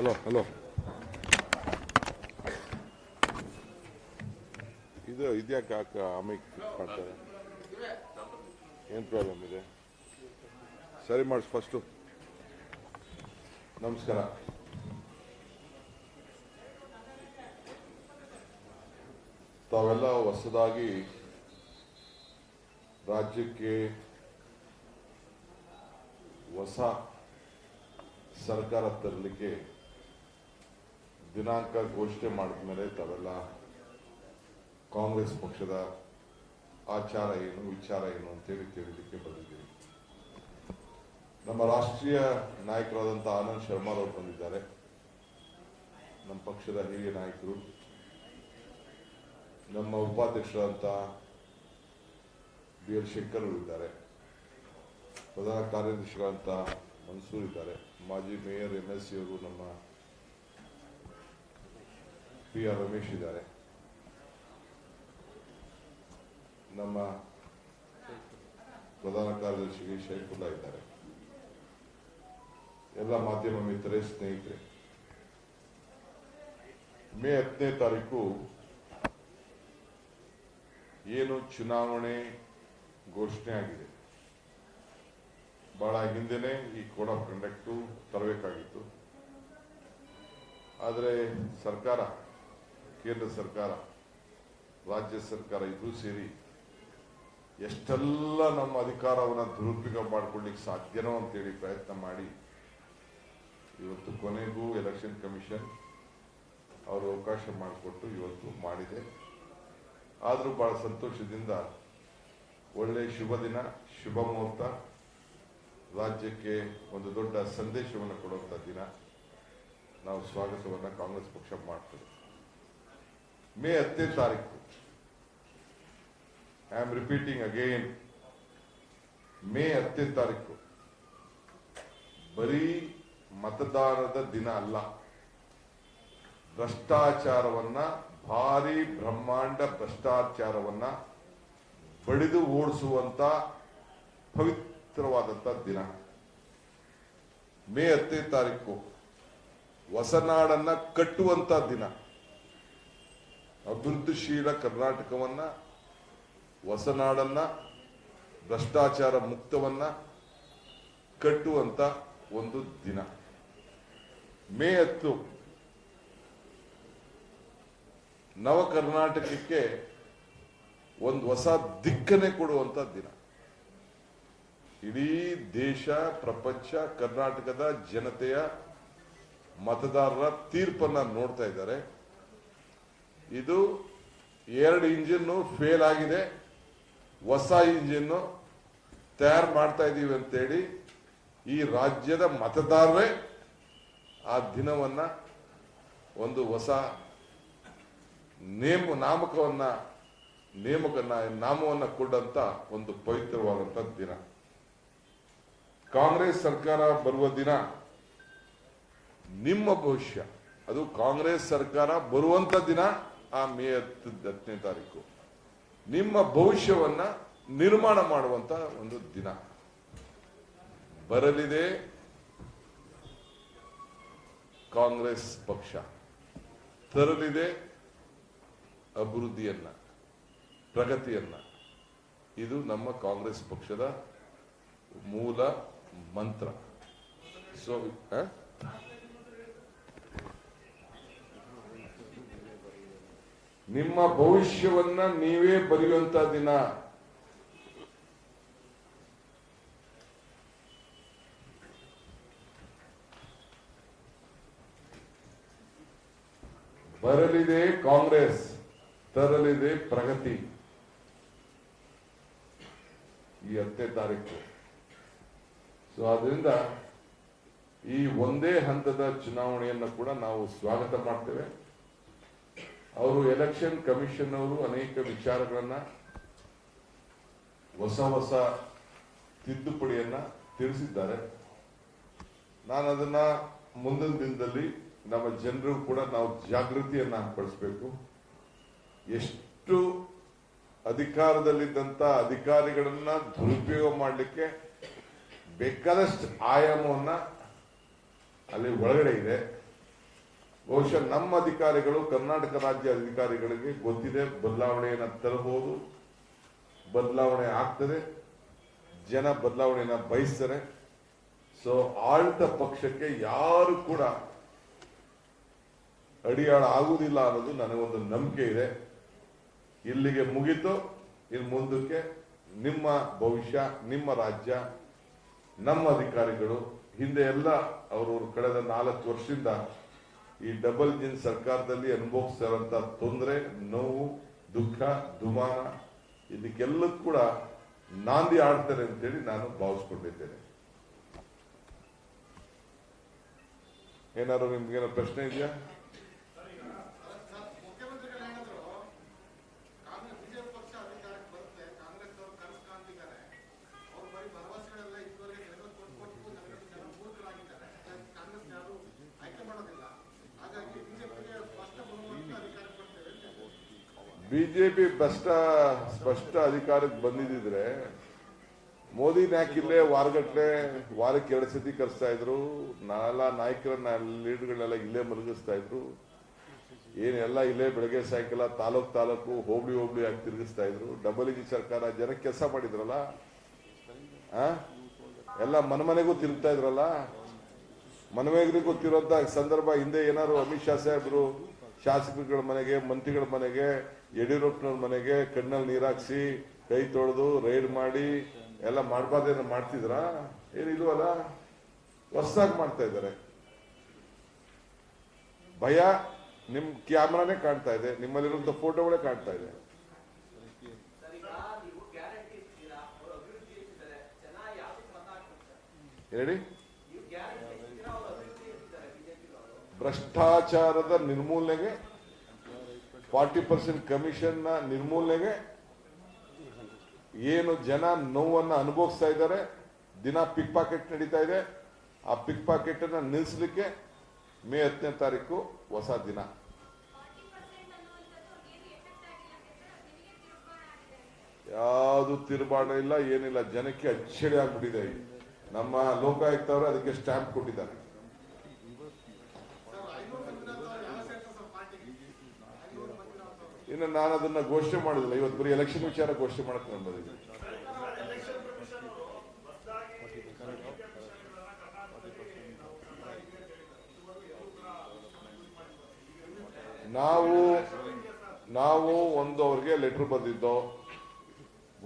Hello ಇದು ಇದ್ಯಾಕೆ ಆಮೇಲೆ ಮಾಡ್ತಾರೆ, ಏನು ಪ್ರಾಬ್ಲಮ್ ಇದೆ? ಸರಿ ಮಾಡಿಸ್ ಫಸ್ಟು. ನಮಸ್ಕಾರ. ತಾವೆಲ್ಲ ಹೊಸದಾಗಿ ರಾಜ್ಯಕ್ಕೆ ಹೊಸ ಸರ್ಕಾರ ತರಲಿಕ್ಕೆ ದಿನಾಂಕ ಘೋಷಣೆ ಮಾಡಿದ ಮೇಲೆ ತಾವೆಲ್ಲ ಕಾಂಗ್ರೆಸ್ ಪಕ್ಷದ ಆಚಾರ ಏನು ವಿಚಾರ ಏನು ಅಂತೇಳಿ ತಿಳಿಲಿಕ್ಕೆ ಬಂದಿದ್ದೀವಿ. ನಮ್ಮ ರಾಷ್ಟ್ರೀಯ ನಾಯಕರಾದಂಥ ಆನಂದ್ ಶರ್ಮಾರವರು ಬಂದಿದ್ದಾರೆ, ನಮ್ಮ ಪಕ್ಷದ ಹಿರಿಯ ನಾಯಕರು. ನಮ್ಮ ಉಪಾಧ್ಯಕ್ಷರಾದಂಥ ಬಿ.ಎಲ್. ಶಂಕರ್ ಅವರು ಇದ್ದಾರೆ, ಪ್ರಧಾನ ಕಾರ್ಯದರ್ಶಿಗಳಂತ ಮನ್ಸೂರ್ ಇದ್ದಾರೆ, ಮಾಜಿ ಮೇಯರ್ MLC ಅವರು ನಮ್ಮ PR ರಮೇಶ್ ಇದ್ದಾರೆ, ನಮ್ಮ ಪ್ರಧಾನ ಕಾರ್ಯದರ್ಶಿ ಶೈಫುಲ್ಲಾ ಇದ್ದಾರೆ, ಎಲ್ಲ ಮಾಧ್ಯಮ ಮಿತ್ರರೇ, ಸ್ನೇಹಿತರೆ. ಮೇ 10ನೇ ತಾರೀಕು ಏನು ಚುನಾವಣೆ ಘೋಷಣೆ ಆಗಿದೆ, ಬಹಳ ಹಿಂದೆನೆ ಈ ಕೋಡ್ ಆಫ್ ಕಂಡಕ್ಟು ತರಬೇಕಾಗಿತ್ತು. ಆದರೆ ಸರ್ಕಾರ, ಕೇಂದ್ರ ಸರ್ಕಾರ, ರಾಜ್ಯ ಸರ್ಕಾರ ಇಬ್ಬರೂ ಸೇರಿ ಎಷ್ಟೆಲ್ಲ ನಮ್ಮ ಅಧಿಕಾರವನ್ನು ದುರುಪಯೋಗ ಮಾಡಿಕೊಳ್ಳಿಕ್ಕೆ ಸಾಧ್ಯನೋ ಅಂತೇಳಿ ಪ್ರಯತ್ನ ಮಾಡಿ ಇವತ್ತು ಕೊನೆಗೂ ಎಲೆಕ್ಷನ್ ಕಮಿಷನ್ ಅವರು ಅವಕಾಶ ಮಾಡಿಕೊಟ್ಟು ಇವತ್ತು ಮಾಡಿದೆ. ಆದರೂ ಬಹಳ ಸಂತೋಷದಿಂದ ಒಳ್ಳೆ ಶುಭ ದಿನ, ಶುಭ ಮುಹೂರ್ತ, ರಾಜ್ಯಕ್ಕೆ ಒಂದು ದೊಡ್ಡ ಸಂದೇಶವನ್ನು ಕೊಡುವಂಥ ದಿನ. ನಾವು ಸ್ವಾಗತವನ್ನು ಕಾಂಗ್ರೆಸ್ ಪಕ್ಷ ಮಾಡ್ತದೆ. ಮೇ 10ನೇ ತಾರೀಕು, I am repeating again, May 10ನೇ ತಾರೀಕು ಬರೀ ಮತದಾನದ ದಿನ ಅಲ್ಲ, ಭ್ರಷ್ಟಾಚಾರವನ್ನ, ಭಾರಿ ಬ್ರಹ್ಮಾಂಡ ಭ್ರಷ್ಟಾಚಾರವನ್ನ ಬಡಿದು ಓಡಿಸುವಂತ ಪವಿತ್ರವಾದಂತ ದಿನ. ಮೇ 10ನೇ ತಾರೀಕು ಹೊಸನಾಡನ್ನ ಕಟ್ಟುವಂತ ದಿನ. ಅಭಿವೃದ್ಧಿಶೀಲ ಕರ್ನಾಟಕವನ್ನ, ಹೊಸನಾಡನ್ನ, ಭ್ರಷ್ಟಾಚಾರ ಮುಕ್ತವನ್ನ ಕಟ್ಟುವಂತ ಒಂದು ದಿನ. ಮೇ 10 ನವ ಕರ್ನಾಟಕಕ್ಕೆ ಒಂದು ಹೊಸ ದಿಕ್ಕನ್ನೇ ಕೊಡುವಂತ ದಿನ. ಇಡೀ ದೇಶ, ಪ್ರಪಂಚ, ಕರ್ನಾಟಕದ ಜನತೆಯ ಮತದಾರರ ತೀರ್ಪನ್ನ ನೋಡ್ತಾ ಇದ್ದಾರೆ. ಇದು 2 ಇಂಜಿನ್ನು ಫೇಲ್ ಆಗಿದೆ, ಹೊಸ ಇಂಜಿನ್ನು ತಯಾರು ಮಾಡ್ತಾ ಇದ್ದೀವಿ ಅಂತೇಳಿ ಈ ರಾಜ್ಯದ ಮತದಾರರೇ ಆ ದಿನವನ್ನ ಒಂದು ಹೊಸ ನಾಮವನ್ನ ಕೊಡಂತ ಒಂದು ಪವಿತ್ರವಾದಂತ ದಿನ. ಕಾಂಗ್ರೆಸ್ ಸರ್ಕಾರ ಬರುವ ದಿನ ನಿಮ್ಮ ಭವಿಷ್ಯ, ಅದು ಕಾಂಗ್ರೆಸ್ ಸರ್ಕಾರ ಬರುವಂತ ದಿನ, ಆ ಮೇ 10ನೇ ತಾರೀಕು ನಿಮ್ಮ ಭವಿಷ್ಯವನ್ನ ನಿರ್ಮಾಣ ಮಾಡುವಂತ ಒಂದು ದಿನ. ಬರಲಿದೆ ಕಾಂಗ್ರೆಸ್ ಪಕ್ಷ, ತರಲಿದೆ ಅಭಿವೃದ್ಧಿಯನ್ನ, ಪ್ರಗತಿಯನ್ನ. ಇದು ನಮ್ಮ ಕಾಂಗ್ರೆಸ್ ಪಕ್ಷದ ಮೂಲ ಮಂತ್ರ. ಸೊ ನಿಮ್ಮ ಭವಿಷ್ಯವನ್ನ ನೀವೇ ಬರೆಯುವಂತ ದಿನ. ಬರಲಿದೆ ಕಾಂಗ್ರೆಸ್, ತರಲಿದೆ ಪ್ರಗತಿ. ಈ 10ನೇ ತಾರೀಕು. ಸೊ ಅದರಿಂದ ಈ ಒಂದೇ ಹಂತದ ಚುನಾವಣೆಯನ್ನು ಕೂಡ ನಾವು ಸ್ವಾಗತ ಮಾಡ್ತೇವೆ. ಅವರು ಎಲೆಕ್ಷನ್ ಕಮಿಷನ್ ಅವರು ಅನೇಕ ವಿಚಾರಗಳನ್ನ, ಹೊಸ ತಿದ್ದುಪಡಿಯನ್ನ ತಿಳಿಸಿದ್ದಾರೆ. ನಾನು ಅದನ್ನ ಮುಂದಿನ ದಿನದಲ್ಲಿ ನಮ್ಮ ಜನರು ಕೂಡ ನಾವು ಜಾಗೃತಿಯನ್ನ ಪಡಿಸಬೇಕು. ಎಷ್ಟು ಅಧಿಕಾರದಲ್ಲಿದ್ದಂತ ಅಧಿಕಾರಿಗಳನ್ನ ದುರುಪಯೋಗ ಮಾಡಲಿಕ್ಕೆ ಬೇಕಾದಷ್ಟು ಆಯಾಮವನ್ನ ಅಲ್ಲಿ ಒಳಗಡೆ ಇದೆ. ಬಹುಶಃ ನಮ್ಮ ಅಧಿಕಾರಿಗಳು, ಕರ್ನಾಟಕ ರಾಜ್ಯ ಅಧಿಕಾರಿಗಳಿಗೆ ಗೊತ್ತಿದೆ ಬದಲಾವಣೆಯನ್ನು ತರಬಹುದು, ಬದಲಾವಣೆ ಆಗ್ತದೆ, ಜನ ಬದಲಾವಣೆಯನ್ನ ಬಯಸ್ತಾರೆ. ಸೊ ಆಳ್ತ ಪಕ್ಷಕ್ಕೆ ಯಾರು ಕೂಡ ಅಡಿಯಾಳ ಆಗುವುದಿಲ್ಲ ಅನ್ನೋದು ನನಗೊಂದು ನಂಬಿಕೆ ಇದೆ. ಇಲ್ಲಿಗೆ ಮುಗಿತು. ಇನ್ನು ಮುಂದಕ್ಕೆ ನಿಮ್ಮ ಭವಿಷ್ಯ, ನಿಮ್ಮ ರಾಜ್ಯ, ನಮ್ಮ ಅಧಿಕಾರಿಗಳು. ಹಿಂದೆ ಎಲ್ಲ ಅವರು ಕಳೆದ 4 ವರ್ಷದಿಂದ ಈ ಡಬಲ್ ಇಂಜಿನ್ ಸರ್ಕಾರದಲ್ಲಿ ಅನುಭವಿಸ್ತಾರಂತ ತೊಂದರೆ, ನೋವು, ದುಃಖ, ದುಮಾನ ಇದಕ್ಕೆಲ್ಲ ಕೂಡ ನಾಂದಿ ಆಡ್ತಾರೆ ಅಂತೇಳಿ ನಾನು ಭಾವಿಸ್ಕೊಂಡಿದ್ದೇನೆ. ಏನಾದ್ರು ನಿಮ್ಗೇನೋ ಪ್ರಶ್ನೆ ಇದೆಯಾ? ಬಿಜೆಪಿ ಸ್ಪಷ್ಟ ಅಧಿಕಾರಕ್ಕೆ ಬಂದಿದ್ರೆ ಮೋದಿನ ಯಾಕಿಲ್ಲೇ ವಾರಕ್ಕೆ 2 ಸತಿ ಕರೆಸ್ತಾ ಇದ್ರು, ನಾಯಕರನ್ನ ಲೀಡರ್ಗಳನ್ನೆಲ್ಲ ಇಲ್ಲೇ ಮಲಗಿಸ್ತಾ ಇದ್ರು, ಏನೆಲ್ಲ ಇಲ್ಲೇ ಬೆಳಗ್ಗೆ ಸಾಯಂಕಾಲ ತಾಲೂಕು ಹೋಬಳಿ ಆಗಿ ತಿರುಗಿಸ್ತಾ ಇದ್ರು. ಡಬಲ್ ಇಂಜಿನ್ ಸರ್ಕಾರ ಜನಕ್ಕೆ ಕೆಲಸ ಮಾಡಿದ್ರಲ್ಲ, ಎಲ್ಲ ಮನೆಗೂ ತಿರುಗ್ತಾ ಇದ್ರಲ್ಲ. ಮನೆಗೂ ಗೊತ್ತಿರುವಂತ ಸಂದರ್ಭ ಹಿಂದೆ ಏನಾದ್ರು ಅಮಿತ್ ಶಾ ಸಾಹೇಬ್ರು ಶಾಸಕರುಗಳ ಮನೆಗೆ, ಮಂತ್ರಿಗಳ ಮನೆಗೆ, ಯಡಿಯೂರಪ್ಪನವ್ರ ಮನೆಗೆ ಕಣ್ಣಲ್ಲಿ ನೀರಾಕ್ಸಿ ಕೈ ತೊಳೆದು ರೈಡ್ ಮಾಡಿ ಎಲ್ಲ ಮಾಡಬಾರ್ದೇನೋ ಮಾಡ್ತಿದ್ರ? ಏನಿಲ್ವಲ್ಲ, ಹೊಸದಾಗಿ ಮಾಡ್ತಾ ಇದ್ದಾರೆ. ಭಯ ನಿಮ್ ಕ್ಯಾಮ್ರಾನೇ ಕಾಣ್ತಾ ಇದೆ, ನಿಮ್ಮಲ್ಲಿರುವಂತ ಫೋಟೋಗಳೇ ಕಾಣ್ತಾ ಇದೆ. ಹೇಳಿ. ಭ್ರಷ್ಟಾಚಾರದ ನಿರ್ಮೂಲನೆಗೆ, 40% ಕಮಿಷನ್ ನ ನಿರ್ಮೂಲನೆಗೆ, ಏನು ಜನ ನೋವನ್ನ ಅನುಭವಿಸ್ತಾ ಇದ್ದಾರೆ, ದಿನ ಪಿಕ್ ಪಾಕೆಟ್ ನಡೀತಾ ಇದೆ, ಆ ಪಿಕ್ ಪಾಕೆಟ್ ಅನ್ನ ನಿಲ್ಲಿಸಲಿಕ್ಕೆ ಮೇ 10ನೇ ತಾರೀಕು ಹೊಸ ದಿನ. ಯಾವುದು ತಿರುಬಾಣ ಇಲ್ಲ, ಏನಿಲ್ಲ. ಜನಕ್ಕೆ ಅಚ್ಚರಿ ಆಗ್ಬಿಟ್ಟಿದೆ. ನಮ್ಮ ಲೋಕಾಯುಕ್ತ ಅವರು ಅದಕ್ಕೆ ಸ್ಟ್ಯಾಂಪ್ ಕೊಟ್ಟಿದ್ದಾರೆ. ಇನ್ನು ನಾನು ಅದನ್ನ ಘೋಷಣೆ ಮಾಡುದಿಲ್ಲ. ಇವತ್ತು ಬರೀ ಎಲೆಕ್ಷನ್ ವಿಚಾರ ಘೋಷಣೆ ಮಾಡಕ್ಕೆ ನಾನು ಬಂದಿದ್ದೀನಿ. ನಾವು ಒಂದು ಅವ್ರಿಗೆ ಲೆಟರ್ ಬಂದಿದ್ದೋ,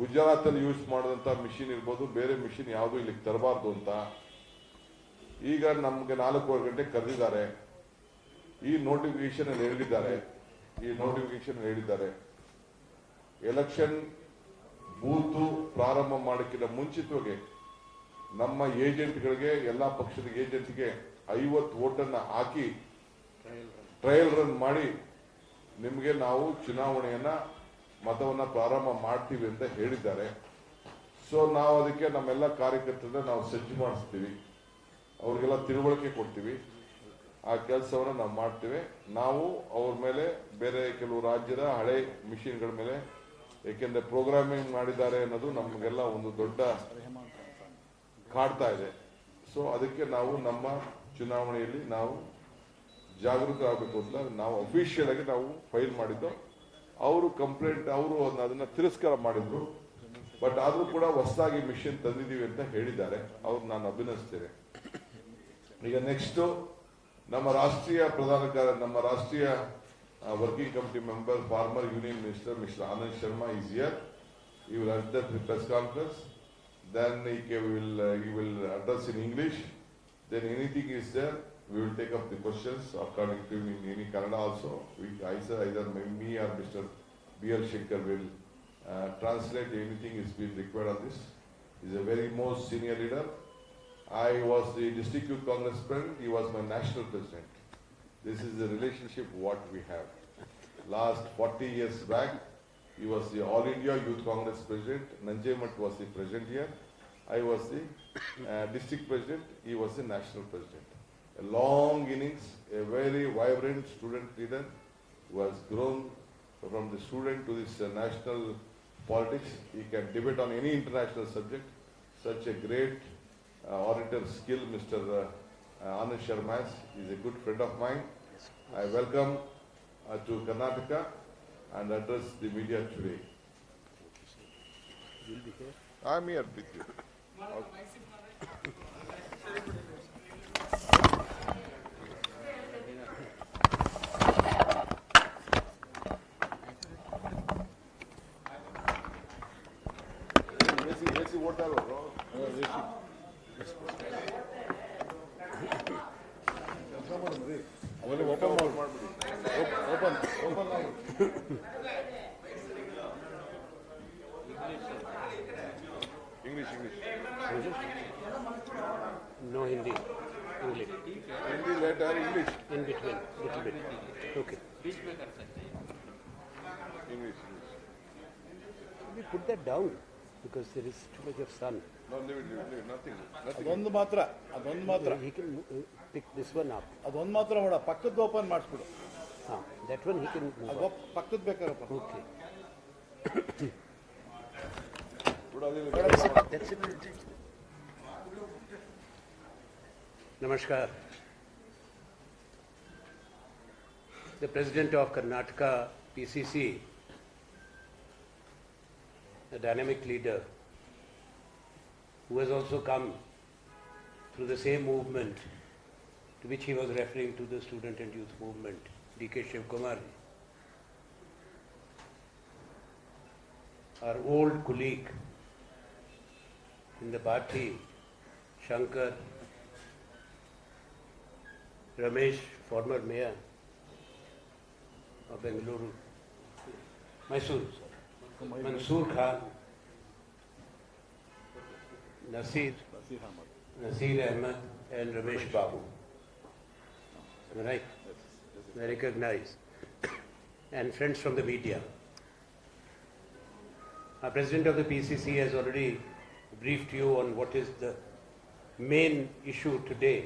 ಗುಜರಾತ್ ಅಲ್ಲಿ ಯೂಸ್ ಮಾಡಿದಂತ ಮಿಷಿನ್ ಇರ್ಬೋದು, ಬೇರೆ ಮಿಷಿನ್ ಯಾವುದು ಇಲ್ಲಿಗೆ ತರಬಾರ್ದು ಅಂತ. ಈಗ ನಮ್ಗೆ 4:15 ಗಂಟೆ ಕರೆದಿದ್ದಾರೆ. ಈ ನೋಟಿಫಿಕೇಶನ್ ಹೇಳಿದ್ದಾರೆ ಎಲೆಕ್ಷನ್ ಬೂತು ಪ್ರಾರಂಭ ಮಾಡಕ್ಕಿಂತ ಮುಂಚಿತವಾಗಿ ನಮ್ಮ ಏಜೆಂಟ್ಗಳಿಗೆ, ಎಲ್ಲಾ ಪಕ್ಷದ ಏಜೆಂಟ್ಗೆ 50 ವೋಟನ್ನ ಹಾಕಿ ಟ್ರಯಲ್ ರನ್ ಮಾಡಿ ನಿಮಗೆ ನಾವು ಚುನಾವಣೆಯನ್ನ ಮತವನ್ನ ಪ್ರಾರಂಭ ಮಾಡ್ತೀವಿ ಅಂತ ಹೇಳಿದ್ದಾರೆ. ಸೊ ನಾವು ಅದಕ್ಕೆ ನಮ್ಮೆಲ್ಲ ಕಾರ್ಯಕರ್ತರನ್ನ ನಾವು ಸಜ್ಜು ಮಾಡಿಸ್ತೀವಿ, ಅವ್ರಿಗೆಲ್ಲ ತಿಳುವಳಿಕೆ ಕೊಡ್ತೀವಿ. ಆ ಕೆಲಸವನ್ನು ನಾವು ಮಾಡ್ತೇವೆ. ನಾವು ಅವ್ರ ಮೇಲೆ ಬೇರೆ ಕೆಲವು ರಾಜ್ಯದ ಹಳೆ ಮಿಷಿನ್ಗಳ ಮೇಲೆ, ಏಕೆಂದ್ರೆ ಪ್ರೋಗ್ರಾಮಿಂಗ್ ಮಾಡಿದ್ದಾರೆ ಅನ್ನೋದು ನಮಗೆಲ್ಲ ಒಂದು ದೊಡ್ಡ ಕಾಡ್ತಾ ಇದೆ. ಸೊ ಅದಕ್ಕೆ ನಾವು ನಮ್ಮ ಚುನಾವಣೆಯಲ್ಲಿ ನಾವು ಜಾಗೃತ ಆಗಬೇಕು ಅಂತ ನಾವು ಅಫಿಷಿಯಲ್ ಆಗಿ ನಾವು ಫೈಲ್ ಮಾಡಿದ್ದು. ಅವರು ಕಂಪ್ಲೇಂಟ್, ಅವರು ಅದನ್ನ ತಿರಸ್ಕಾರ ಮಾಡಿದ್ರು. ಬಟ್ ಆದ್ರೂ ಕೂಡ ಹೊಸದಾಗಿ ಮಿಷನ್ ತಂದಿದ್ದೀವಿ ಅಂತ ಹೇಳಿದ್ದಾರೆ. ಅವ್ರು ನಾನು ಅಭಿನಂದಿಸ್ತೇನೆ. ಈಗ ನೆಕ್ಸ್ಟ್ ನಮ್ಮ ರಾಷ್ಟ್ರೀಯ ನಮ್ಮ ರಾಷ್ಟ್ರೀಯ working committee member, farmer union minister mister Anand Sharma is here. He will address the press conference. Then he will address in English. Then anything is there, we will take up the questions according to in any Kannada also. Either me or Mr. B.L. Shankar will translate anything is being required on this. He is a very most senior leader. I was the district youth Congress president. He was my national president. This is the relationship what we have. Last 40 years back, he was the All India Youth Congress president. Nanjemat was the president here. I was the district president. He was the national president. A long innings, a very vibrant student leader who has grown from the student to this national politics. He can debate on any international subject. Such a great orator skill, Mr. Anand Sharma is a good friend of mine. I welcome to Karnataka and address the media today. You'll be here. I'm here with you. Let's see what I wrote. English. No Hindi. English. Hindi letter, English. In between, little bit. Okay. English. We put that down because there is too much of sun. No, leave it. Nothing. ಅದೊಂದು ಮಾತ್ರ He can pick this one up. ಅದೊಂದು ಮಾತ್ರ ಬೇಡ ಪಕ್ಕದ open ಮಾಡಿಸ್ಬಿಡು That one he can move ಅದು up. ಪಕ್ಕದ ಬೇಕಾರಪ್ಪ Okay. That's it. Namaskar. The President of Karnataka PCC, a dynamic leader who has also come through the same movement to which he was referring to, the student and youth movement, D.K. Shivkumar, our old colleague in the party, Shankar, Ramesh, former mayor of Bengaluru, Mysore, Mansoor Khan, Nasir Ahmed and Ramesh Babu. Am I right? I recognize. And friends from the media. Our President of the PCC has already briefed you on what is the main issue today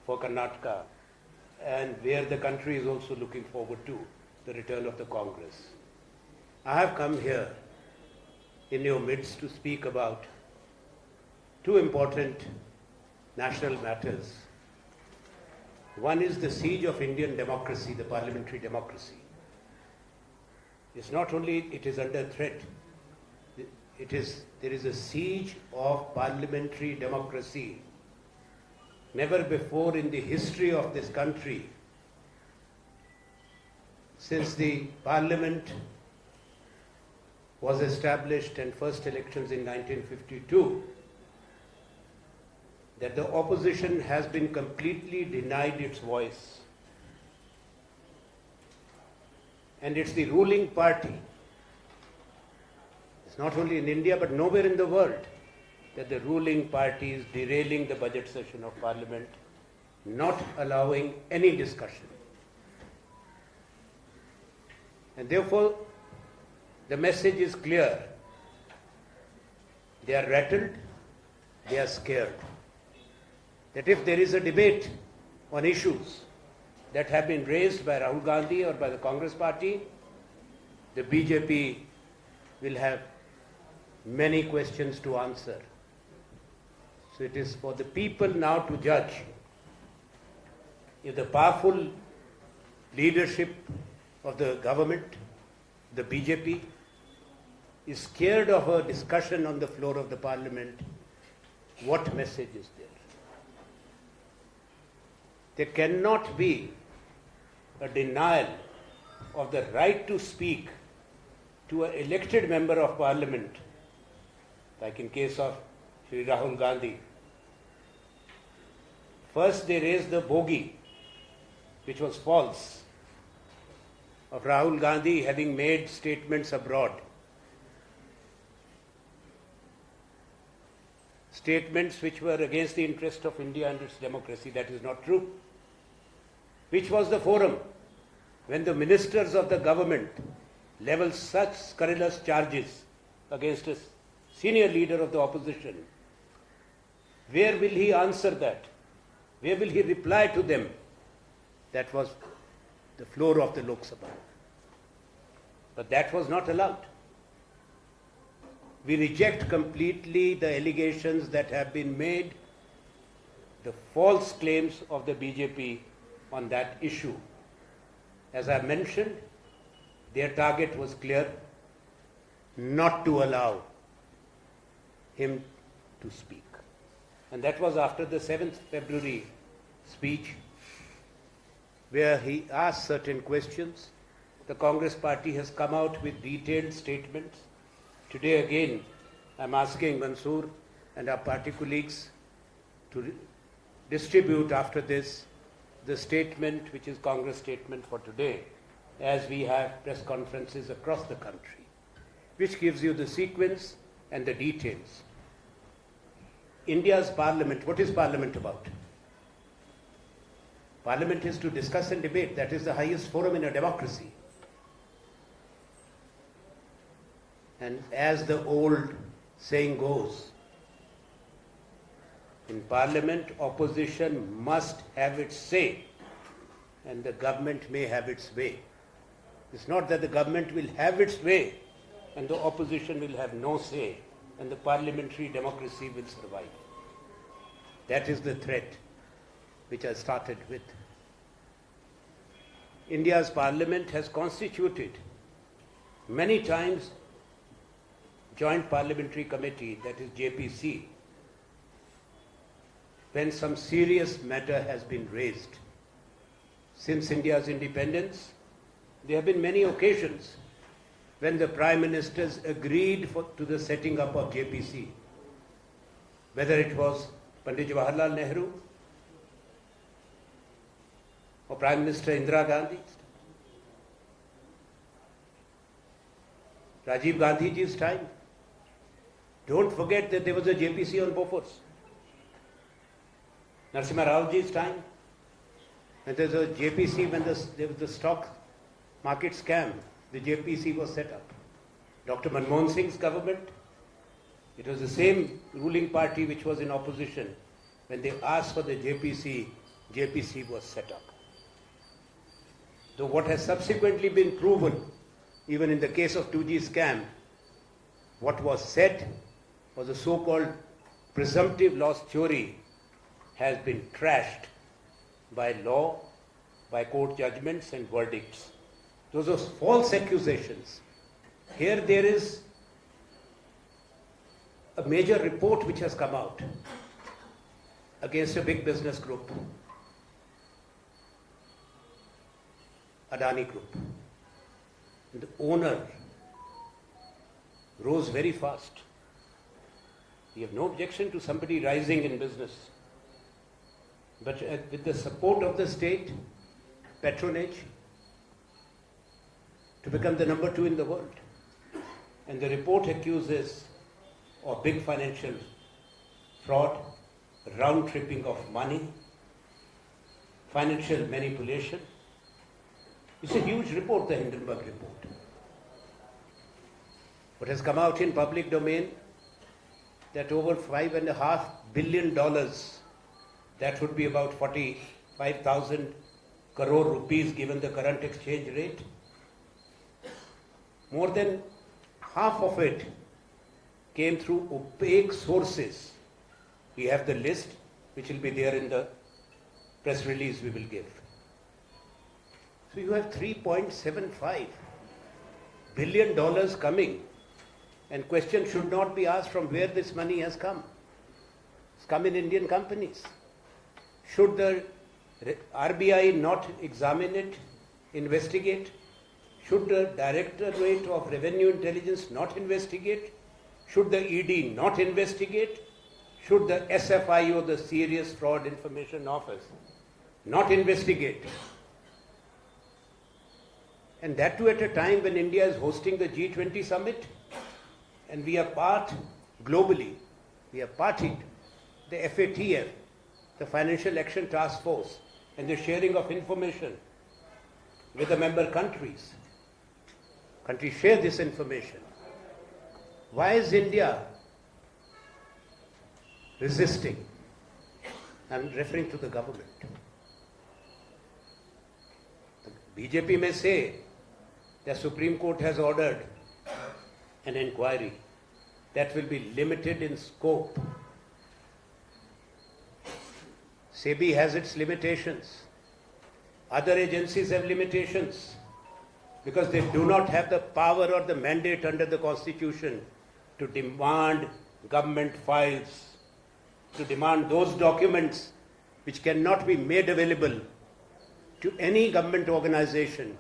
for Karnataka and where the country is also looking forward to, the return of the Congress. I have come here in your midst to speak about two important national matters. One is the siege of Indian democracy, the parliamentary democracy. It's not only it is under threat, there is a siege of parliamentary democracy. Never before in the history of this country, since the parliament was established and first elections in 1952, that the opposition has been completely denied its voice. And it's the ruling party, it's not only in India but nowhere in the world, that the ruling party is derailing the budget session of Parliament, not allowing any discussion. And therefore, the message is clear. They are rattled, they are scared. That if there is a debate on issues that have been raised by Rahul Gandhi or by the Congress party, the BJP will have many questions to answer. So it is for the people now to judge if the powerful leadership of the government, the BJP, is scared of a discussion on the floor of the parliament, what message is there? There cannot be a denial of the right to speak to an elected member of parliament, like in case of Shri Rahul Gandhi. First they raised the bogey, which was false, of Rahul Gandhi having made statements abroad. Statements which were against the interest of India and its democracy. That is not true. Which was the forum when the ministers of the government leveled such scurrilous charges against a senior leader of the opposition? Where will he answer that? Where will he reply to them? That was the floor of the Lok Sabha. But that was not allowed. We reject completely the allegations that have been made, the false claims of the BJP on that issue. As I mentioned, their target was clear, not to allow him to speak. And that was after the 7th February speech, where he asked certain questions. The Congress party has come out with detailed statements. Today again, I'm asking Mansoor and our party colleagues to distribute after this the statement, which is Congress statement for today, as we have press conferences across the country, which gives you the sequence and the details. India's parliament, what is parliament about? Parliament is to discuss and debate. That is the highest forum in a democracy. And as the old saying goes, in parliament, opposition must have its say, and the government may have its way. It's not that the government will have its way and the opposition will have no say, and the parliamentary democracy will survive. That is the threat which I started with. India's parliament has constituted many times Joint Parliamentary Committee, that is JPC, when some serious matter has been raised. Since India's independence, there have been many occasions when the Prime Ministers agreed to the setting up of JPC, whether it was Pandit Jawaharlal Nehru or Prime Minister Indira Gandhi, Rajiv Gandhi's time. Don't forget that there was a JPC on Bofors. Narasimha Rao's time, and there's a JPC when there was the stock market scam, the JPC was set up. Dr. Manmohan Singh's government, it was the same ruling party which was in opposition. When they asked for the JPC, JPC was set up. Though what has subsequently been proven, even in the case of 2G scam, what was said was a so-called presumptive loss theory has been trashed by law, by court judgments and verdicts. Those are false accusations. Here there is a major report which has come out against a big business group, Adani Group. And the owner rose very fast. We have no objection to somebody rising in business. But with the support of the state, patronage, to become the number 2 in the world. And the report accuses of big financial fraud, round-tripping of money, financial manipulation. It's a huge report, the Hindenburg report. What has come out in public domain, that over $5.5 billion, that would be about 45,000 crore rupees given the current exchange rate. More than half of it came through opaque sources. We have the list, which will be there in the press release we will give. So you have $3.75 billion coming, and question should not be asked from where this money has come. It's come in Indian companies. Should the RBI not examine it, investigate? Should the Directorate of Revenue Intelligence not investigate? Should the ED not investigate? Should the SFIO, the Serious Fraud Information Office, not investigate? And that too at a time when India is hosting the G20 summit, and we are part globally, we are party, the FATF, the Financial Action Task Force, and the sharing of information with the member countries. Countries share this information. Why is India resisting? I'm referring to the government. The BJP may say the Supreme Court has ordered an inquiry that will be limited in scope. SEBI has its limitations. Other agencies have limitations because they do not have the power or the mandate under the Constitution to demand government files, to demand those documents which cannot be made available to any government organization.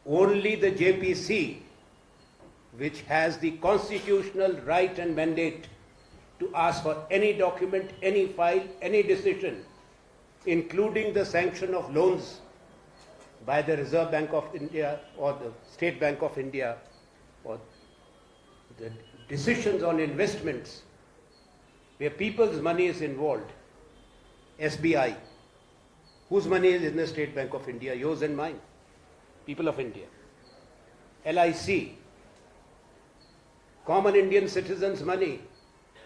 Only the JPC, which has the constitutional right and mandate to ask for any document, any file, any decision, including the sanction of loans by the Reserve Bank of India or the State Bank of India, or the decisions on investments where people's money is involved. SBI, whose money is in the State Bank of India? Yours and mine, people of India. LIC, common Indian citizens' money,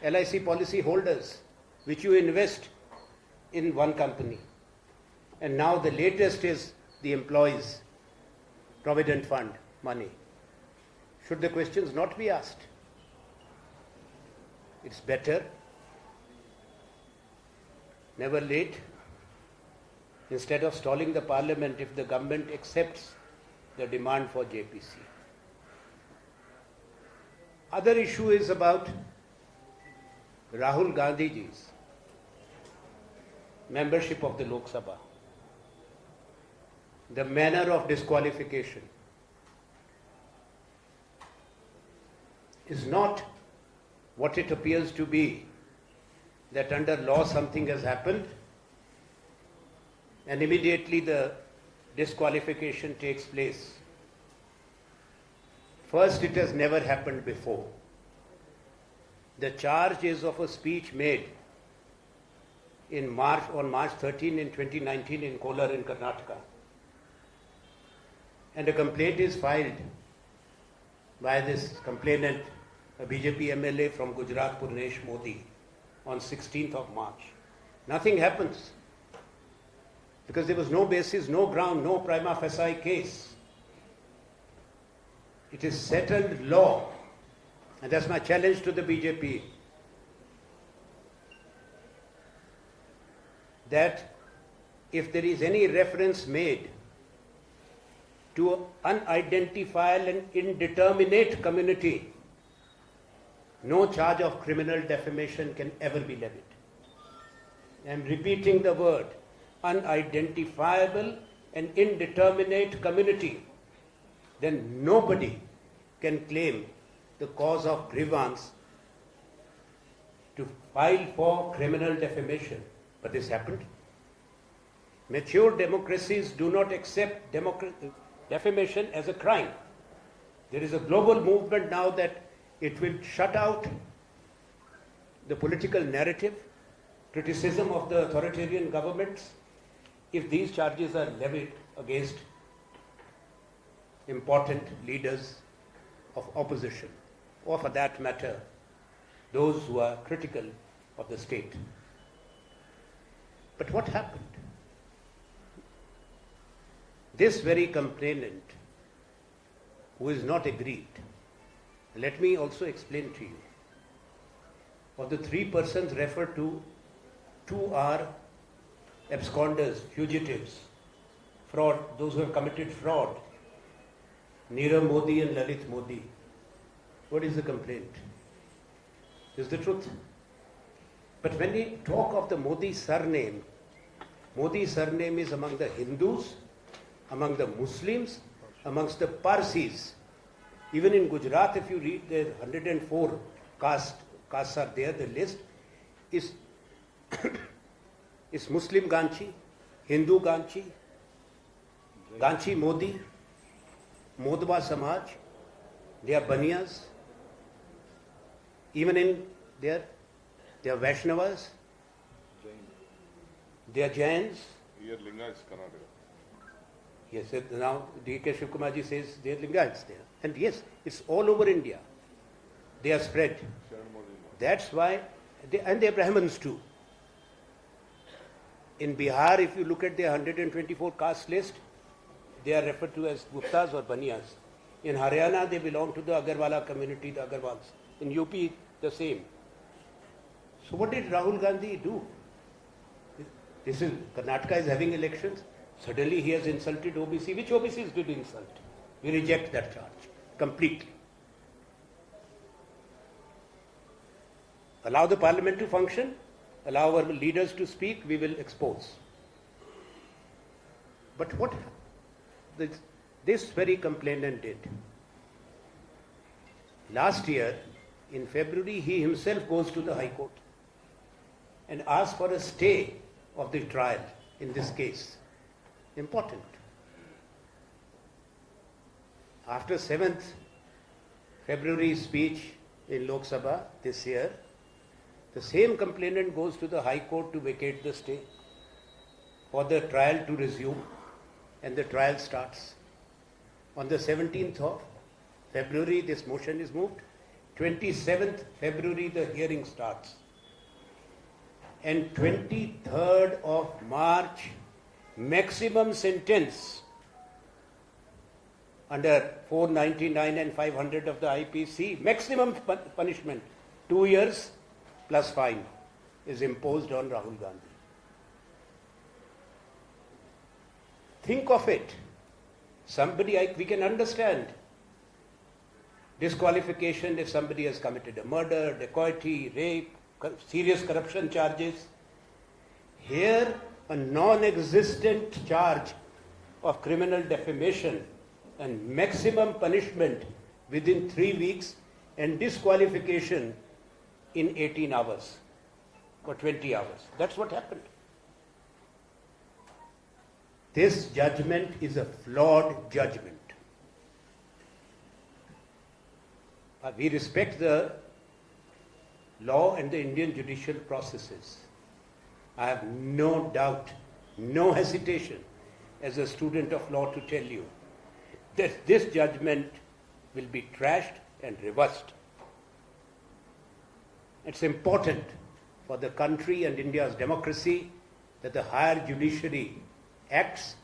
LIC policy holders, which you invest in one company. And now the latest is the employees' provident fund money. Should the questions not be asked? It's better, never late, instead of stalling the parliament if the government accepts the demand for JPC. Other issue is about Rahul Gandhiji's membership of the Lok Sabha, the manner of disqualification is not what it appears to be, that under law something has happened and immediately the disqualification takes place. First, it has never happened before. The charge is of a speech made on March 13 in 2019 in Kolar in Karnataka. And a complaint is filed by this complainant, a BJP MLA from Gujarat, Purnesh Modi, on 16th of March. Nothing happens because there was no basis, no ground, no prima facie case. It is settled law, and that's my challenge to the BJP, that if there is any reference made to an unidentified and indeterminate community, no charge of criminal defamation can ever be levied. I am repeating the word, unidentifiable and indeterminate community. Then nobody can claim the cause of grievance to file for criminal defamation. But this happened. Mature democracies do not accept defamation as a crime. There is a global movement now that it will shut out the political narrative, criticism of the authoritarian governments, if these charges are levied against important leaders of opposition, or for that matter, those who are critical of the state. But what happened? This very complainant, who is not aggrieved, let me also explain to you. Of the 3 persons referred to, 2 are absconders, fugitives, fraud, those who have committed fraud. Nirav Modi and Lalit Modi. What is the complaint? Is the truth. But when we talk of the Modi surname is among the Hindus, among the Muslims, amongst the Parsis. Even in Gujarat, if you read the 104 castes are there, the list is is Muslim Ganchi, Hindu Ganchi, Ganchi Modi, Modwa Samaj, they are Baniyas, even in there, they are Vaishnavas, they are Jains. Here Linga is Karnataka. Yes, now D.K. Shivkumarji says they are Lingayats there. And yes, it's all over India. They are spread. That's why, and they are Brahmins too. In Bihar, if you look at the 124 caste list, they are referred to as Guptas or Baniyas. In Haryana, they belong to the Agarwala community, the Agarwals. In UP, the same. So what did Rahul Gandhi do? This is, Karnataka is having elections. Suddenly he has insulted OBC. Which OBCs did he insult? We reject that charge completely. Allow the parliament to function, allow our leaders to speak, we will expose. But what this very complainant did, last year in February he himself goes to the High Court and asks for a stay of the trial in this case. Important. After 7th February speech in Lok Sabha this year, the same complainant goes to the High Court to vacate the stay for the trial to resume, and the trial starts. On the 17th of February, this motion is moved. 27th February, the hearing starts. And 23rd of March, maximum sentence under 499 and 500 of the IPC, maximum punishment, 2 years plus fine, is imposed on Rahul Gandhi. Think of it. Somebody, we can understand disqualification if somebody has committed a murder, dacoity, rape, serious corruption charges. Here, a non-existent charge of criminal defamation and maximum punishment within 3 weeks and disqualification in 18 hours or 20 hours. That's what happened. This judgment is a flawed judgment. We respect the law and the Indian judicial processes. I have no doubt, no hesitation as a student of law to tell you that this judgment will be trashed and reversed. It's important for the country and India's democracy that the higher judiciary acts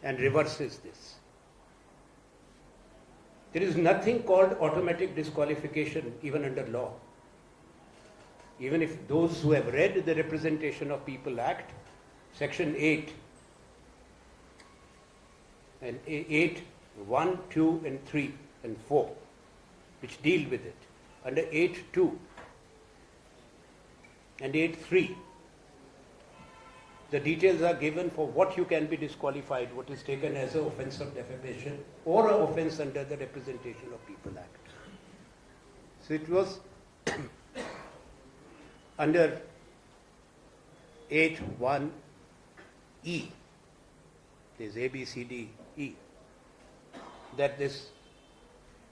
and reverses this. There is nothing called automatic disqualification even under law. Even if those who have read the Representation of People Act, Section 8, and 8, 1, 2, and 3, and 4, which deal with it. Under 8.2 and 8.3, the details are given for what you can be disqualified, what is taken as an offence of defamation or an offence under the Representation of People Act. So it was under 8.1e, there's A, B, C, D, E, that this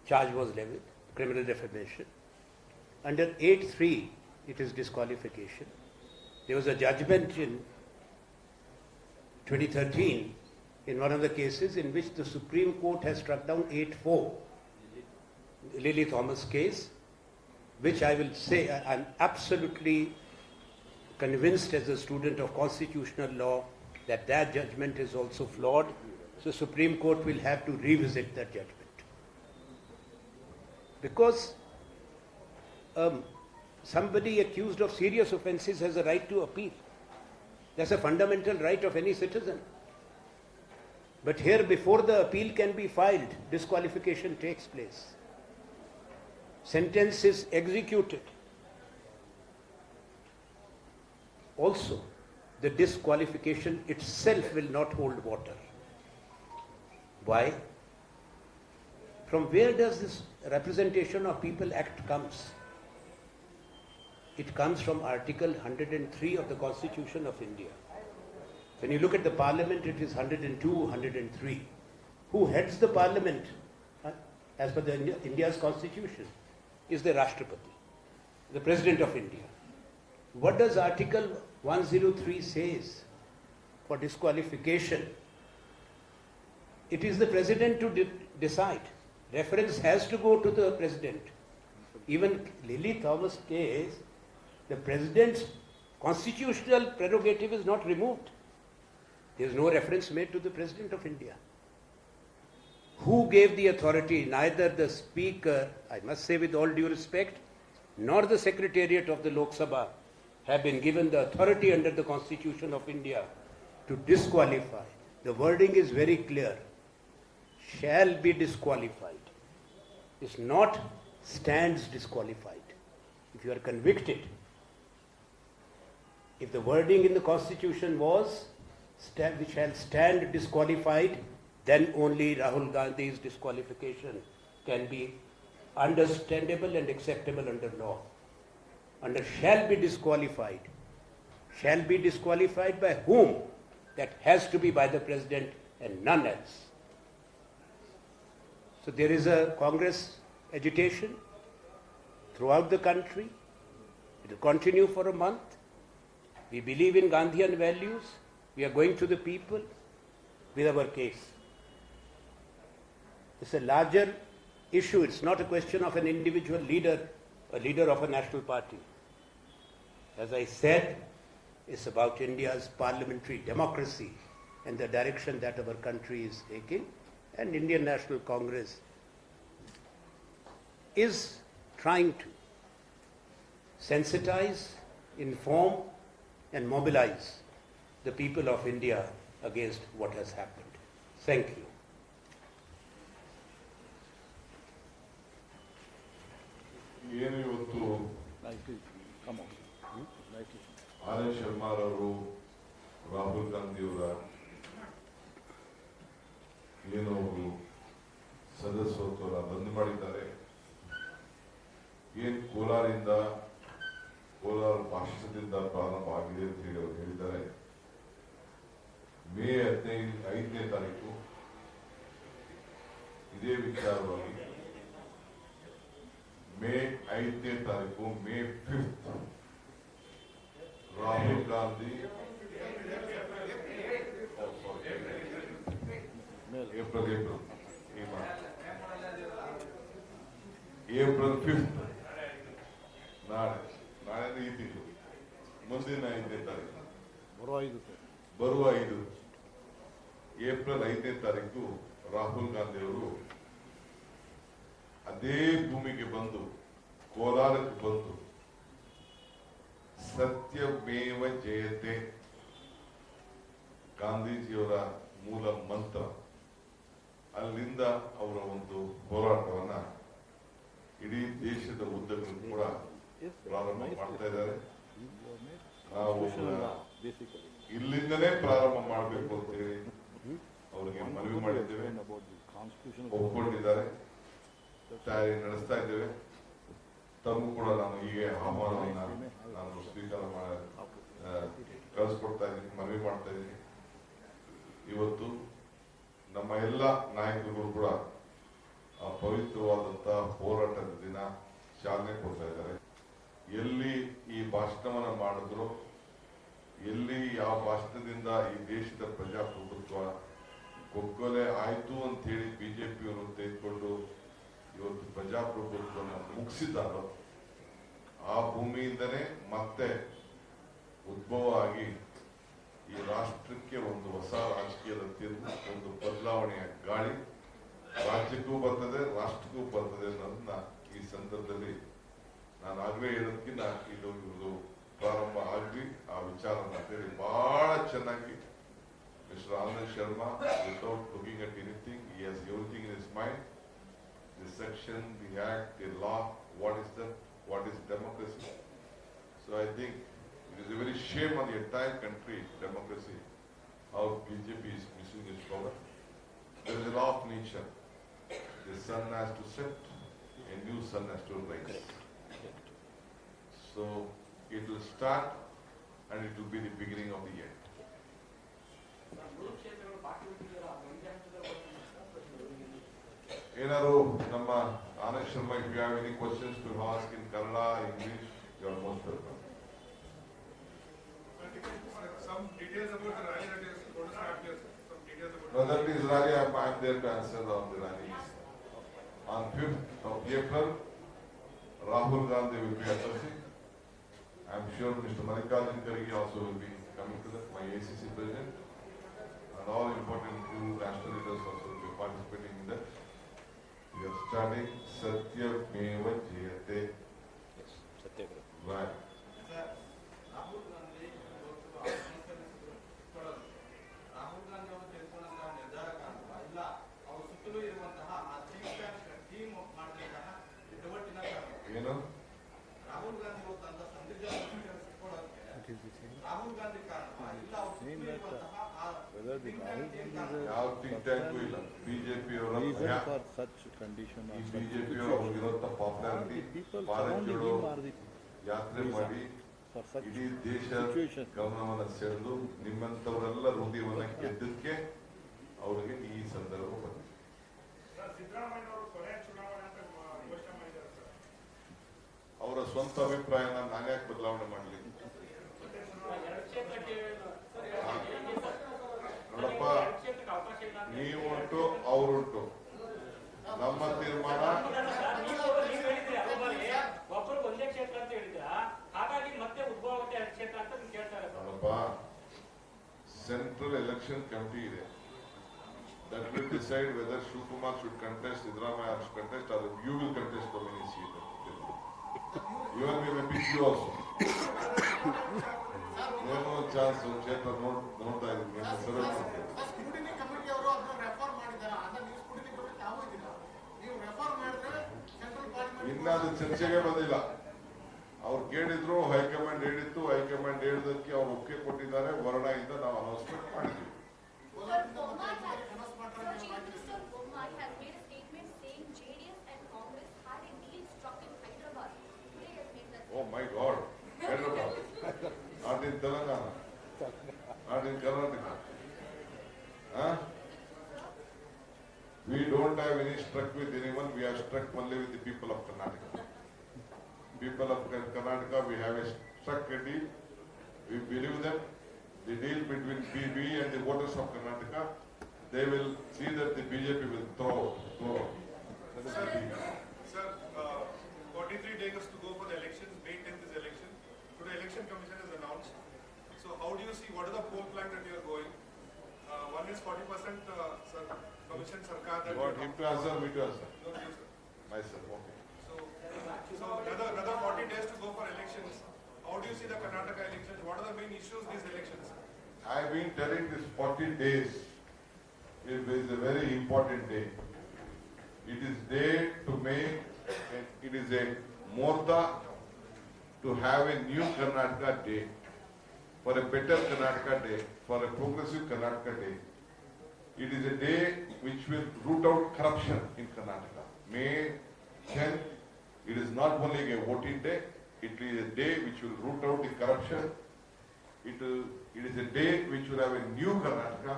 charge was levied, criminal defamation. Under 8.3, it is disqualification. There was a judgment in 2013 in one of the cases in which the Supreme Court has struck down 8.4, Lily Thomas case, which I will say I'm absolutely convinced as a student of constitutional law that that judgment is also flawed. So Supreme Court will have to revisit that judgment. Because somebody accused of serious offences has a right to appeal. That's a fundamental right of any citizen. But here, before the appeal can be filed, disqualification takes place. Sentence is executed. Also, the disqualification itself will not hold water. Why? From where does this Representation of People Act comes? It comes from Article 103 of the Constitution of India. When you look at the Parliament, it is 102, 103. Who heads the Parliament as per India's Constitution is the Rashtrapati, the President of India. What does Article 103 says for disqualification? It is the President to decide. Reference has to go to the President. Even Lily Thomas case, the President's constitutional prerogative is not removed. There is no reference made to the President of India. Who gave the authority? Neither the Speaker, I must say with all due respect, nor the Secretariat of the Lok Sabha have been given the authority under the Constitution of India to disqualify. The wording is very clear. Shall be disqualified. It's not stands disqualified. If you are convicted, if the wording in the Constitution was which shall stand disqualified, then only Rahul Gandhi's disqualification can be understandable and acceptable under law. Under shall be disqualified by whom? That has to be by the President and none else. So there is a Congress agitation throughout the country. It will continue for a month. We believe in Gandhian values. We are going to the people with our case. It's a larger issue. It's not a question of an individual leader, a leader of a national party. As I said, it's about India's parliamentary democracy and the direction that our country is taking. And Indian National Congress is trying to sensitize, inform, and mobilize the people of India against what has happened. Thank you. ಏನು ಇವತ್ತು Come on. Anand ಶರ್ಮಾರವರು Rahul ಗಾಂಧಿಯವರ ಏನು ಅವರು ಸದಸ್ಯತ್ವನ ಬಂದ್ ಮಾಡಿದ್ದಾರೆ. ಏನ್ ಕೋಲಾರ ಭಾಷಣದಿಂದ ಪ್ರಾರಂಭ ಆಗಿದೆ ಅಂತ ಹೇಳಿ ಅವರು ಹೇಳಿದ್ದಾರೆ. ಮೇ 5ನೇ ತಾರೀಕು ಇದೇ ವಿಚಾರವಾಗಿ ಮೇ 5ನೇ ತಾರೀಕು May 5th Rahul Gandhi April 5th ನಾಳೆ ಈ ತಿಂಗಳು ಮುಂದಿನ 5ನೇ ತಾರೀಕು ಬರುವ 5 ಏಪ್ರಿಲ್ 5ನೇ ತಾರೀಕು ರಾಹುಲ್ ಗಾಂಧಿ ಅವರು ಅದೇ ಭೂಮಿಗೆ ಬಂದು ಕೋಲಾರಕ್ಕೆ ಬಂದು ಸತ್ಯಮೇವ ಜಯತೆ ಗಾಂಧೀಜಿಯವರ ಮೂಲ ಮಂತ್ರ ಅಲ್ಲಿಂದ ಅವರ ಒಂದು ಹೋರಾಟವನ್ನ ಇಡೀ ದೇಶದ ಉದ್ದಕ್ಕೂ ಕೂಡ ಪ್ರಾರಂಭ ಮಾಡ್ತಾ ಇದ್ದಾರೆ. ನಾವು ಇಲ್ಲಿಂದನೇ ಪ್ರಾರಂಭ ಮಾಡಬೇಕು ಅಂತ ಹೇಳಿ ಅವರಿಗೆ ಮನವಿ ಮಾಡಿದ್ದೇವೆ. ಒಪ್ಪಿಕೊಂಡಿದ್ದಾರೆ. ತಯಾರಿ ನಡೆಸ್ತಾ ಇದ್ದೇವೆ. ತಮಗೂ ಕೂಡ ನಾನು ಹೀಗೆ ಆಹ್ವಾನವನ್ನ ನಾನು ಸ್ವೀಕಾರ ಕಳಿಸ್ಕೊಡ್ತಾ ಇದ್ದೀನಿ, ಮನವಿ ಮಾಡ್ತಾ ಇದ್ದೀನಿ. ಇವತ್ತು ನಮ್ಮ ಎಲ್ಲ ನಾಯಕರುಗಳು ಕೂಡ ಆ ಪವಿತ್ರವಾದಂತಹ ಹೋರಾಟದ ದಿನ ಚಾಲನೆ ಕೊಡ್ತಾ ಇದ್ದಾರೆ. ಎಲ್ಲಿ ಈ ಭಾಷಣವನ್ನ ಮಾಡಿದ್ರು, ಎಲ್ಲಿ ಯಾವ ಭಾಷಣದಿಂದ ಈ ದೇಶದ ಪ್ರಜಾಪ್ರಭುತ್ವ ಕೊಗ್ಗೊಲೆ ಆಯ್ತು ಅಂತ ಹೇಳಿ ಬಿಜೆಪಿಯವರು ತೆಗೆದುಕೊಂಡು ಇವತ್ತು ಪ್ರಜಾಪ್ರಭುತ್ವವನ್ನು ಮುಗಿಸಿದ್ದಾರೋ ಆ ಭೂಮಿಯಿಂದನೇ ಮತ್ತೆ ಉದ್ಭವ ಆಗಿ ಈ ರಾಷ್ಟ್ರಕ್ಕೆ ಒಂದು ಹೊಸ ರಾಜಕೀಯದ ತಿರುವು, ಒಂದು ಬದಲಾವಣೆಯ ಗಾಳಿ ರಾಜ್ಯಕ್ಕೂ ಬರ್ತದೆ, ರಾಷ್ಟ್ರಕ್ಕೂ ಬರ್ತದೆ ಅನ್ನೋದನ್ನ ಈ ಸಂದರ್ಭದಲ್ಲಿ ನಾನು ಆಗ್ಲೇ ಹೇಳೋದಕ್ಕಿಂತ ಇದು ಪ್ರಾರಂಭ ಆಗಲಿ ಆ ವಿಚಾರನ ಅಂತೇಳಿ ಬಹಳ ಚೆನ್ನಾಗಿ mister Anand Sharma without looking at anything he has everything in his mind. The section, the act, the law, what is democracy. So I think it is a very shame on the entire country, democracy, how BJP is misusing its power. There is a law of nature. The sun has to set, a new sun has to rise. So it will start and it will be the beginning of the end. ಏನಾದ್ರು ನಮ್ಮ Anand Sharma, if you have any questions to ask in Kannada, English, you are most welcome. Some details about the rally that is going to start here. Some details about. No, that is rally. I am there to answer on the rallies. On 5th of April, Rahul Gandhi will be addressing. I am sure Mr. Mallikarjun Kharge also will be coming to that, my ACC president, and all important national leaders also will be participating in that. We are starting Satyameva Jayate. Yes, Satyagraha. Right. Sir, ಸುತ್ತಲೂ ಇರುವಂತಹ ಆ team ಮಾಡಿದಂತಹ ಎಡವಟ್ಟಿನ ಕಾರಣ ಏನು ರಾಹುಲ್ ಗಾಂಧಿ ಹೋದಂತ ಸಂದಿಗ್ಧ ಸಿಕ್ಕೊಳ್ಳೋಕೆ ರಾಹುಲ್ ಗಾಂಧಿ ಕಾರಣ ಇಲ್ಲ ಅವ್ರ ಸುತ್ತಲೂ ಇರುವಂತಹ ಆ Whether the Rahul Gandhi is ಯಾವ ಥಿಂಕ್ ಟ್ಯಾಂಕು ಇಲ್ಲ ಬಿಜೆಪಿ a ಅವರ reason for such condition ಈ or such ಬಿಜೆಪಿ situation. ಅವ್ರಿಗಿರೋಂಥ popularity People Bharat surrounding Jodo him are the ಯಾತ್ರೆ ಮಾಡಿ for such ಇಡೀ ದೇಶ situation. ಗಮನವನ್ನು ಸೆಳೆದು ನಿಮ್ಮಂಥವರೆಲ್ಲ ಹೃದಯವನ್ನ ಗೆದ್ದಕ್ಕೆ ಅವರಿಗೆ ಈ ಸಂದರ್ಭ ಬಂದಿದೆ. ಸರ್ ಸಿದ್ದರಾಮಯ್ಯ ಅವರು ಕೊನೆ ಚುನಾವಣೆ ಅಂತ ಘೋಷಣೆ ಮಾಡಿದ್ದಾರೆ ಸರ್. ಅವರ ಸ್ವಂತ ಅಭಿಪ್ರಾಯನ ನಾನ್ಯಾಕೆ ಬದಲಾವಣೆ ಮಾಡಲಿ? ನೋಡಪ್ಪ, ನೀವುಂಟು ಅವರುಂಟು, ನಮ್ಮ ತೀರ್ಮಾನ ಒಬ್ಬರು ಒಂದೇ ಕ್ಷೇತ್ರ ಅಂತ ಹೇಳಿದ್ರ ಹಾಗಾಗಿ ಮತ್ತೆ ಉದ್ಭವ ಆಗುತ್ತೆ ಎರಡು ಕ್ಷೇತ್ರ ಅಂತ ನೀವು ಕೇಳ್ತಾರೆ. ನೋಡಪ್ಪ, ಸೆಂಟ್ರಲ್ ಎಲೆಕ್ಷನ್ ಕಮಿಟಿ ಇದೆ. That will decide whether Shivakumar should contest, Siddaramaiah should contest, or you will contest the many seat. You and me may pick you also. ಏನೋ ಚಾನ್ಸ್ ಕ್ಷೇತ್ರ ನೋಡ್ತಾ ಇದ್ದೀನಿ ಸ್ಕ್ರೂಟಿನಿ ಕಮಿಟಿ ಅವರು ಅದನ್ನ ರೆಫರ್ ಮಾಡಿದಾರ. ಅದನ್ನ ನೀವು ಸ್ಕ್ರೂಟಿನಿ ಕಮಿಟಿ ತಾವು ಇದ್ದೀರಾ, ನೀವು ರೆಫರ್ ಮಾಡಿದ್ರೆ ಸೆಂಟ್ರಲ್ ಪಾರ್ಲಿಮೆಂಟ್ ಇನ್ನ ಅದು ಚರ್ಚೆಗೆ ಬಂದಿಲ್ಲ. ಅವ್ರು ಕೇಳಿದ್ರು, ಹೈಕಮಾಂಡ್ ಹೇಳಿತ್ತು, ಹೈಕಮಾಂಡ್ ಹೇಳಿದಕ್ಕೆ ಅವ್ರು ಒಪ್ಪಿಗೆ ಕೊಟ್ಟಿದ್ದಾರೆ. ವರ್ಣ ಇಂದ ನಾವು ಅನೌನ್ಸ್ಮೆಂಟ್ ಮಾಡಿದ್ವಿ. Chief Minister Kumar has made a statement saying JDS and Congress had a deal struck in Hyderabad. Today has made that. Oh my God, Hyderabad, not in Telangana, not in Karnataka. Huh? We don't have any struck with anyone, we are struck only with the people of Karnataka. People of Karnataka, we have a struck a deal. We believe them. The deal between PB and the voters of Karnataka, they will see that the BJP will throw. That is the deal. Sir, 43 days to go for the elections. May 10th is election. Today election commission has announced. So how do you see, what is the poll plan that you are going? One is 40% sir, commission sarkar that You want him to answer, me to answer? No, you, sir. Myself, okay. So another 40 days to go for elections. How do you see the Karnataka elections? What are the main issues these elections? I've been telling this 40 days is a very important day. It is day to make, it is a morta to have a new Karnataka day, for a better Karnataka day, for a progressive Karnataka day. It is a day which will root out corruption in Karnataka. May 10th, it is not only a voting day, it is a day which will root out the corruption. It is a day which will have a new Karnataka,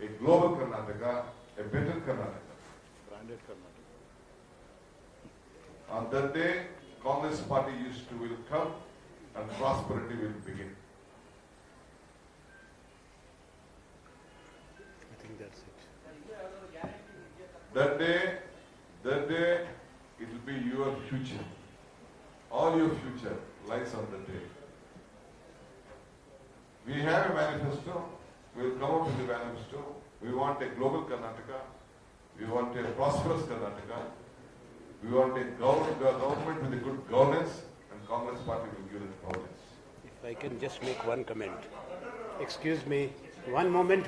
a global Karnataka, a better Karnataka. Branded Karnataka. On that day, Congress party will come and prosperity will begin. I think that's it. That day, it will be your future. All your future lies on that day. We have a manifesto. We will come up with a manifesto. We want a global Karnataka. We want a prosperous Karnataka. We want a government with a good governance, and Congress party will give it governance. If I can just make one comment. Excuse me. One moment,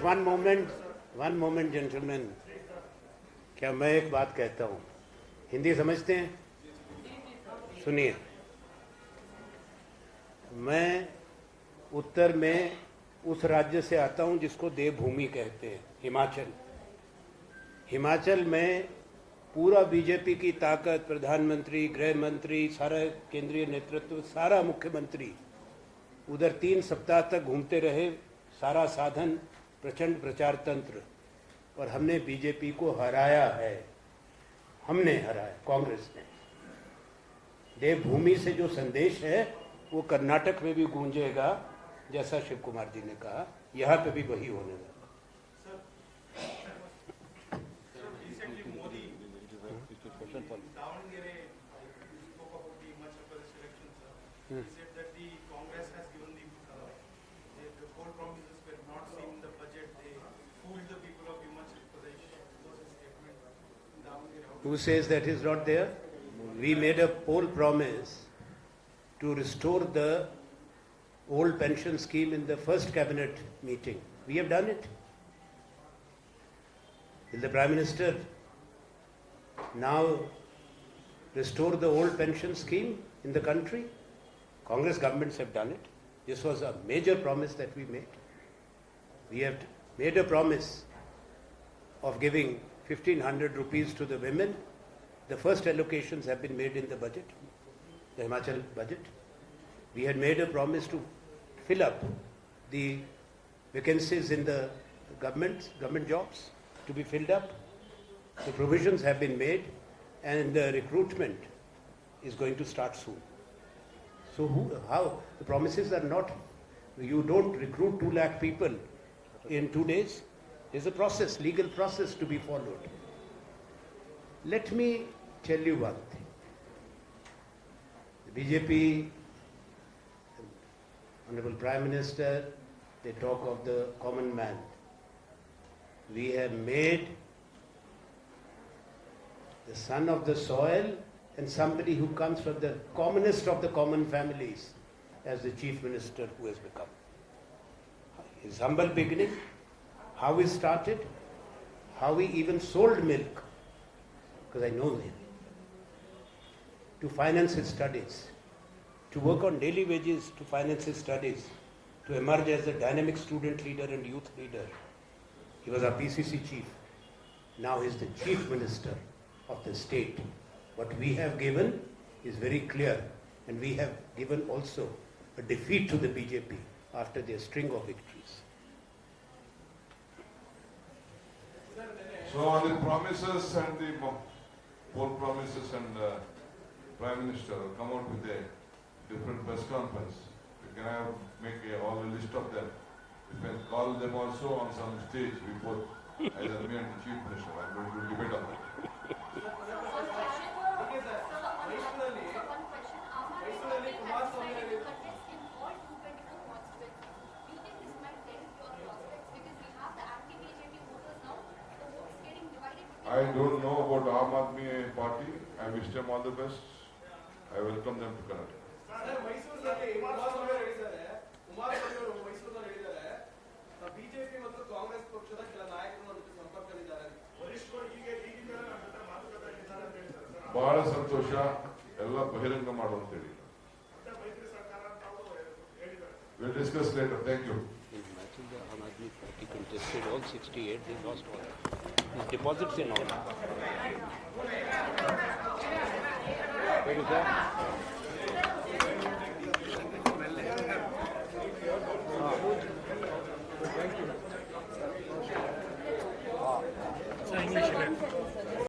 gentlemen. क्या मैं एक बात कहता हूँ? हिंदी समझते हैं? सुनिए. मैं उत्तर में उस राज्य से आता हूं जिसको देवभूमि कहते हैं, हिमाचल में पूरा बीजेपी की ताकत, प्रधानमंत्री, गृह मंत्री, सारा केंद्रीय नेतृत्व, सारा मुख्यमंत्री उधर 3 सप्ताह तक घूमते रहे, सारा साधन प्रचंड प्रचार तंत्र, और हमने बीजेपी को हराया है. हमने हराया, कांग्रेस ने. देवभूमि से जो संदेश है वो कर्नाटक में भी गूंजेगा, जैसा शिव कुमार जी ने कहा, यहाँ पे भी वही होने लगा. Recently Modi Question for Davangere spoke about the Himachal Pradesh elections. He said that the Congress has given the poll promises were not seen in the budget. They fooled the people of Himachal Pradesh. That was his statement. Davangere. Who says that is not there? We made a poll promise to restore the old pension scheme in the first cabinet meeting. We have done it. Will the Prime Minister now restore the old pension scheme in the country? Congress governments have done it. This was a major promise that we made. We have made a promise of giving 1,500 rupees to the women. The first allocations have been made in the budget, the Himachal budget. We had made a promise to fill up the vacancies in the government jobs to be filled up. The provisions have been made and the recruitment is going to start soon. So how? The promises are not, you don't recruit 2 lakh people in 2 days. There's a process, legal process to be followed. Let me tell you one thing. The BJP, Honorable Prime Minister, they talk of the common man. We have made the son of the soil and somebody who comes from the commonest of the common families as the Chief Minister who has become. His humble beginning, how he started, how he even sold milk, because I know him, to finance his studies, to work on daily wages to finance his studies, to emerge as a dynamic student leader and youth leader. He was our PCC chief. Now he is the Chief Minister of the state. What we have given is very clear, and we have given also a defeat to the BJP after their string of victories. So on the promises and the poor promises and Prime Minister will come out with a different press conference. We can make all a list of them. We can call them also on some stage before either me and the Chief Minister. I'm going to debate on that. I don't know about Aam Aadmi Party. I wish them all the best. I welcome them to Karnataka. Sir ಮೈಸೂರಿನಲ್ಲಿ ಕುಮಾರಸ್ವಾಮಿ ಅವರು ಹೇಳಿದ್ದಾರೆ, ಕುಮಾರಸ್ವಾಮಿ ಅವರು ಮೈಸೂರಿನಲ್ಲಿ ಹೇಳಿದ್ದಾರೆ, BJP ಮತ್ತು ಕಾಂಗ್ರೆಸ್ ಪಕ್ಷದ ಕೆಲ ನಾಯಕರು ನಮ್ಮ ಜೊತೆ ಸಂಪರ್ಕದಲ್ಲಿದ್ದಾರೆ. ವರಿಷ್ಠರು ಈಗಿನ ಮಾತುಕತೆ ನಡೆಸಿದ್ದಾರೆ ಅಂತ ಹೇಳ್ತಾರೆ ಸರ್. ಬಹಳ ಸಂತೋಷ. ಎಲ್ಲ ಬಹಿರಂಗ ಮಾಡು ಅಂತ ಹೇಳಿ. ಮೈತ್ರಿ ಸರ್ಕಾರ ಅಂತ ಅವರು ಹೇಳಿದ್ದಾರೆ. We'll discuss later. Thank you. In Himachal, the Aam Aadmi Party contested all 68, they lost all. His deposits in all. What is that?